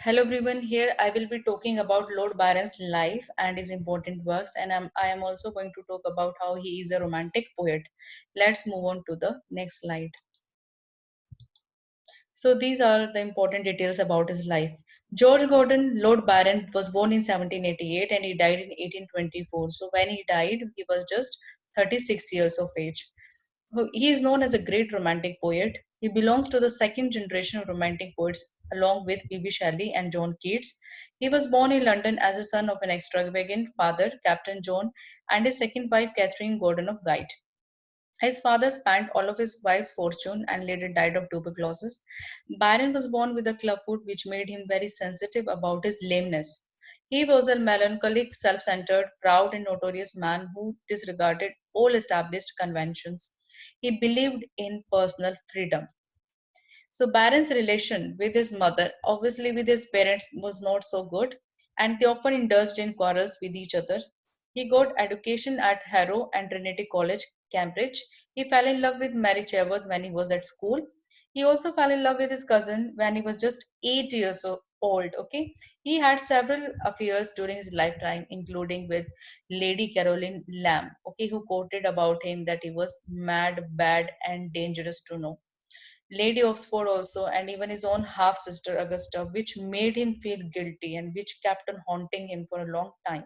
Hello everyone, here I will be talking about Lord Byron's life and his important works, and I am also going to talk about how he is a romantic poet. Let's move on to the next slide. So these are the important details about his life. George Gordon Lord Byron was born in 1788 and he died in 1824. So when he died, he was just 36 years of age. He is known as a great romantic poet. He belongs to the second generation of romantic poets along with P.B. Shelley and John Keats. He was born in London as a son of an extravagant father, Captain John, and his second wife, Catherine Gordon of Guide. His father spent all of his wife's fortune and later died of tuberculosis. Byron was born with a clubfoot which made him very sensitive about his lameness. He was a melancholic, self centered, proud, and notorious man who disregarded all established conventions. He believed in personal freedom. So Byron's relation with his mother, obviously with his parents, was not so good, and they often indulged in quarrels with each other. He got education at Harrow and Trinity College, Cambridge. He fell in love with Mary Chaworth when he was at school. He also fell in love with his cousin when he was just 8 years old. Okay, he had several affairs during his lifetime, including with Lady Caroline Lamb. Okay, who quoted about him that he was mad, bad, and dangerous to know. Lady Oxford also, and even his own half sister Augusta, which made him feel guilty and which kept on haunting him for a long time.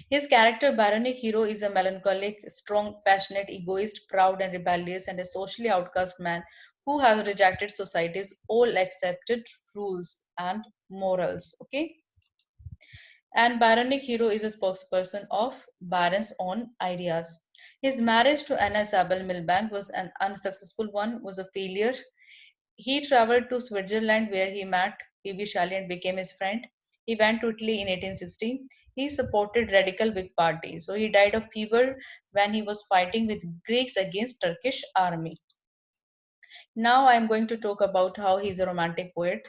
His character, Baronic Hero, is a melancholic, strong, passionate, egoist, proud, and rebellious, and a socially outcast man who has rejected society's all accepted rules and morals. Okay, and Baronic Hero is a spokesperson of Byron's own ideas. His marriage to Anna Isabel Milbank was an unsuccessful one, was a failure. He traveled to Switzerland where he met P.B. Shelley and became his friend. He went to Italy in 1816. He supported radical Whig party. So he died of fever when he was fighting with Greeks against Turkish army. Now I am going to talk about how he is a romantic poet.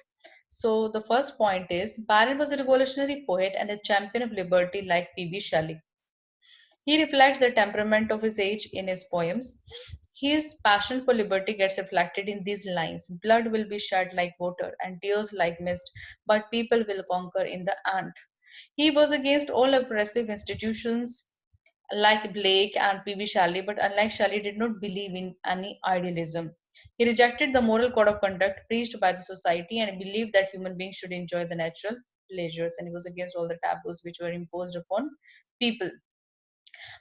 So the first point is Byron was a revolutionary poet and a champion of liberty like P.B. Shelley. He reflects the temperament of his age in his poems. His passion for liberty gets reflected in these lines: blood will be shed like water and tears like mist, but people will conquer in the end. He was against all oppressive institutions like Blake and P.B. Shelley, but unlike Shelley, did not believe in any idealism. He rejected the moral code of conduct preached by the society and believed that human beings should enjoy the natural pleasures, and he was against all the taboos which were imposed upon people.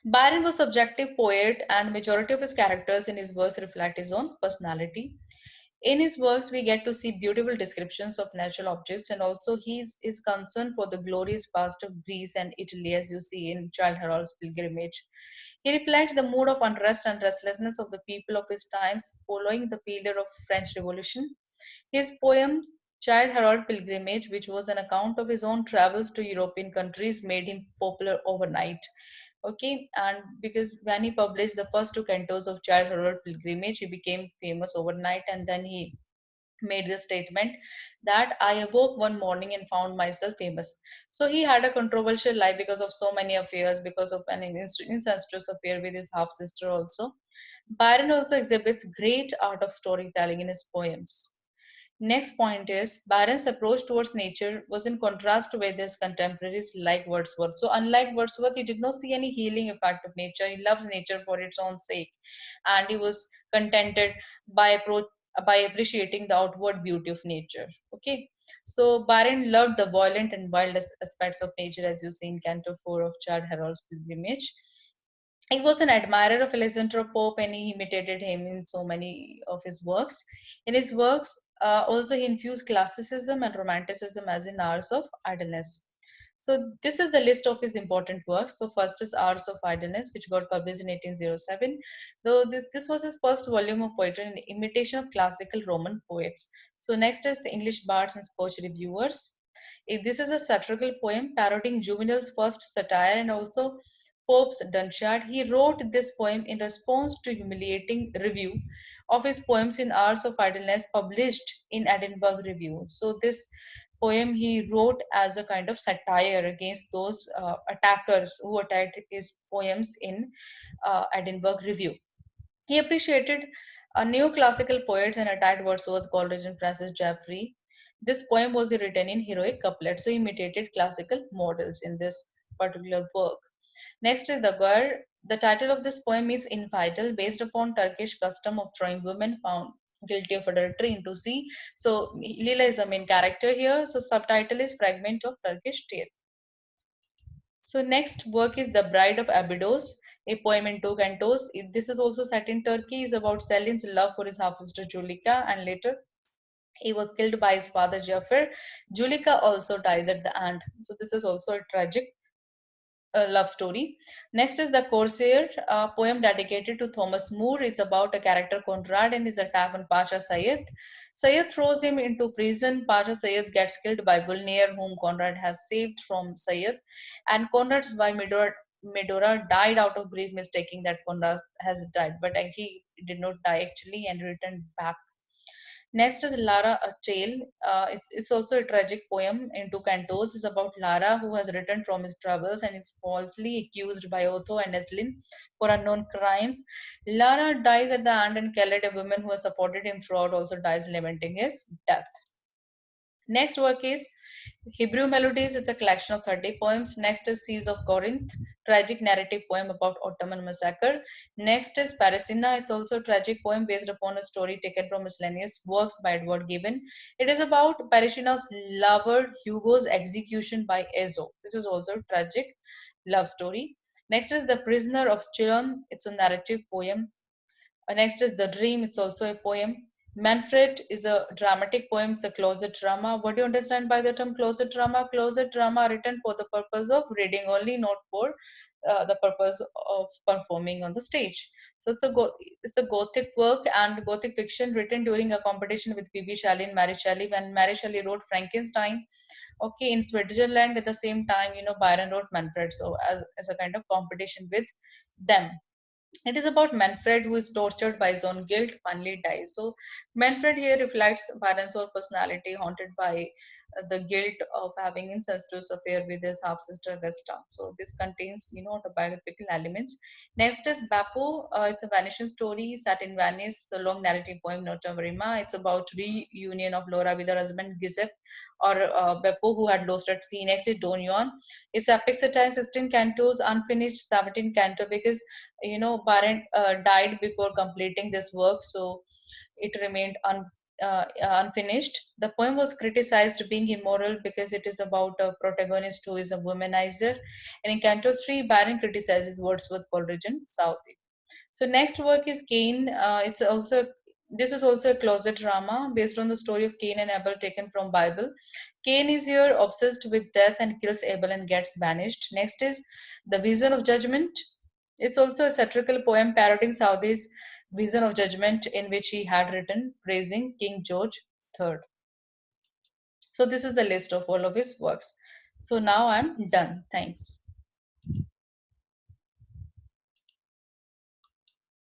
Byron was subjective poet and majority of his characters in his works reflect his own personality. In his works, we get to see beautiful descriptions of natural objects and also he is concerned for the glorious past of Greece and Italy as you see in Childe Harold's Pilgrimage. He reflects the mood of unrest and restlessness of the people of his times following the failure of French Revolution. His poem Childe Harold Pilgrimage, which was an account of his own travels to European countries, made him popular overnight. Okay, and because when he published the first two cantos of Childe Harold Pilgrimage, he became famous overnight, and then he made this statement that I awoke one morning and found myself famous. So he had a controversial life because of so many affairs, because of an incestuous affair with his half sister also. Byron also exhibits great art of storytelling in his poems. Next point is Byron's approach towards nature was in contrast with his contemporaries like Wordsworth. So, unlike Wordsworth, he did not see any healing effect of nature. He loves nature for its own sake, and he was contented by by appreciating the outward beauty of nature. Okay, so Byron loved the violent and wild aspects of nature, as you see in Canto 4 of Childe Harold's Pilgrimage. He was an admirer of Alexander Pope and he imitated him in so many of his works. In his works, also he infused classicism and romanticism as in Hours of Idleness. So this is the list of his important works. So first is Hours of Idleness, which got published in 1807. Though this was his first volume of poetry in imitation of classical Roman poets. So next is the English Bards and Scotch Reviewers. This is a satirical poem parodying Juvenal's first satire and also Pope's Dunciad. He wrote this poem in response to humiliating review of his poems in Hours of Idleness published in Edinburgh Review. So this poem he wrote as a kind of satire against those attackers who attacked his poems in Edinburgh Review. He appreciated neoclassical poets and attacked Wordsworth, Coleridge, and Francis Jeffrey. This poem was written in heroic couplet, so he imitated classical models in this particular work. Next is the Gur. The title of this poem is Infightal, based upon Turkish custom of throwing women found guilty of adultery into sea. So Lila is the main character here. So subtitle is Fragment of Turkish Tale. So next work is The Bride of Abydos, a poem in two cantos. This is also set in Turkey. Is about Selim's love for his half-sister Julika, and later he was killed by his father Jafar. Julika also dies at the end. So this is also a tragic love story. Next is The Corsair, a poem dedicated to Thomas More. It's about a character Conrad and his attack on Pasha Sayed. Sayed throws him into prison. Pasha Sayed gets killed by Gulnir, whom Conrad has saved from Sayed. And Conrad's wife Medora died out of grief, mistaking that Conrad has died. But he did not die actually and returned back. Next is Lara, a Tale. It's also a tragic poem in two cantos. It's about Lara, who has returned from his travels and is falsely accused by Otho and Eslin for unknown crimes. Lara dies at the end, and Khaled, a woman who has supported him throughout, also dies lamenting his death. Next work is Hebrew Melodies. It's a collection of 30 poems. Next is Seas of Corinth, tragic narrative poem about Ottoman massacre. Next is Parisina. It's also a tragic poem based upon a story taken from miscellaneous works by Edward Gibbon. It is about Parisina's lover Hugo's execution by Ezo. This is also a tragic love story. Next is The Prisoner of Chillon. It's a narrative poem. Next is The Dream. It's also a poem. Manfred is a dramatic poem. It's a closet drama. What do you understand by the term closet drama? Closet drama written for the purpose of reading only, not for the purpose of performing on the stage. So it's a gothic work and gothic fiction written during a competition with P.B. Shelley and Mary Shelley. When Mary Shelley wrote Frankenstein, okay, in Switzerland at the same time, Byron wrote Manfred. So as a kind of competition with them. It is about Manfred, who is tortured by his own guilt, finally dies. So Manfred here reflects Byron's own personality, haunted by the guilt of having incestuous affair with his half sister Vesta. So this contains, autobiographical elements. Next is Beppo. It's a Venetian story set in Venice. It's a long narrative poem, Nota Marima. It's about reunion of Laura with her husband Giuseppe, or Beppo, who had lost at sea. Next is Don Juan. It's epic satire, 16 cantos, unfinished 17 canto, because Barent died before completing this work, so it remained unfinished. The poem was criticized being immoral because it is about a protagonist who is a womanizer. And in Canto 3, Byron criticizes Wordsworth for Regent Southey. So next work is Cain. This is also a closet drama based on the story of Cain and Abel taken from Bible. Cain is here obsessed with death and kills Abel and gets banished. Next is The Vision of Judgment. It's also a satirical poem parodying Southey's Vision of Judgment, in which he had written praising King George III. So this is the list of all of his works. So now I'm done. Thanks.